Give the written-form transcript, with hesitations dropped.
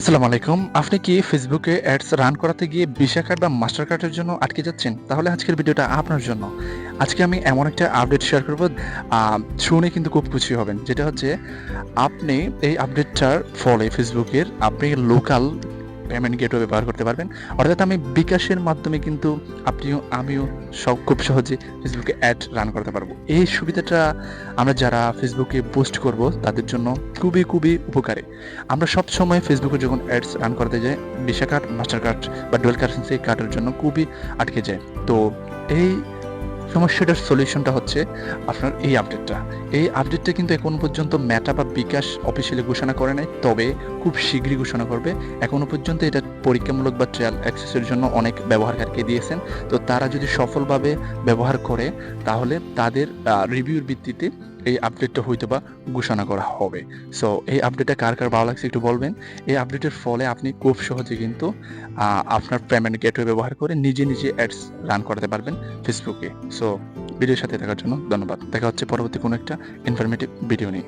আসসালামু আলাইকুম। আপনি কি ফেসবুকে অ্যাডস রান করাতে গিয়ে ভিসা কার্ড বা মাস্টার কার্ডের জন্য আটকে যাচ্ছেন? তাহলে আজকের ভিডিওটা আপনার জন্য। আজকে আমি এমন একটা আপডেট শেয়ার করব, শুনে কিন্তু খুব খুশি হবেন। যেটা হচ্ছে, আপনি এই আপডেটটার ফলে ফেসবুকের আপনি লোকাল পেমেন্ট গেটওয়ে ব্যবহার করতে পারবেন। অর্থাৎ আমি বিকাশের মাধ্যমে কিন্তু আমিও খুব সহজে ফেসবুকে অ্যাড রান করতে পারবো। এই সুবিধাটা আমরা যারা ফেসবুকে পোস্ট করব তাদের জন্য খুবই উপকারী। আমরা সবসময় ফেসবুকে যখন অ্যাডস রান করতে যাই, ভিসা কার্ড, মাস্টার কার্ড বা ডুয়াল কারেন্সি কার্ডের জন্য খুবই আটকে যায়। তো এই সমস্যাটার সলিউশনটা হচ্ছে আপনার এই আপডেটটা। এই আপডেটটা কিন্তু এখন পর্যন্ত মেটা বা বিকাশ অফিসিয়ালি ঘোষণা করে নাই, তবে খুব শীঘ্রই ঘোষণা করবে। এখনো পর্যন্ত এটা পরীক্ষামূলক বা ট্রায়াল অ্যাক্সেসের জন্য অনেক ব্যবহারকারীকে দিয়েছেন। তো তারা যদি সফলভাবে ব্যবহার করে, তাহলে তাদের রিভিউর ভিত্তিতে এই আপডেটটা হয়তোবা ঘোষণা করা হবে। সো এই আপডেটটা কার ভালো লাগছে একটু বলবেন। এই আপডেটের ফলে আপনি খুব সহজে কিন্তু আপনার পেমেন্ট গেটওয়ে ব্যবহার করে নিজে অ্যাডস রান করতে পারবেন ফেসবুকে। সো ভিডিওর সাথে থাকার জন্য ধন্যবাদ। দেখা হচ্ছে পরবর্তী কোনো একটা ইনফরমেটিভ ভিডিও নিয়ে।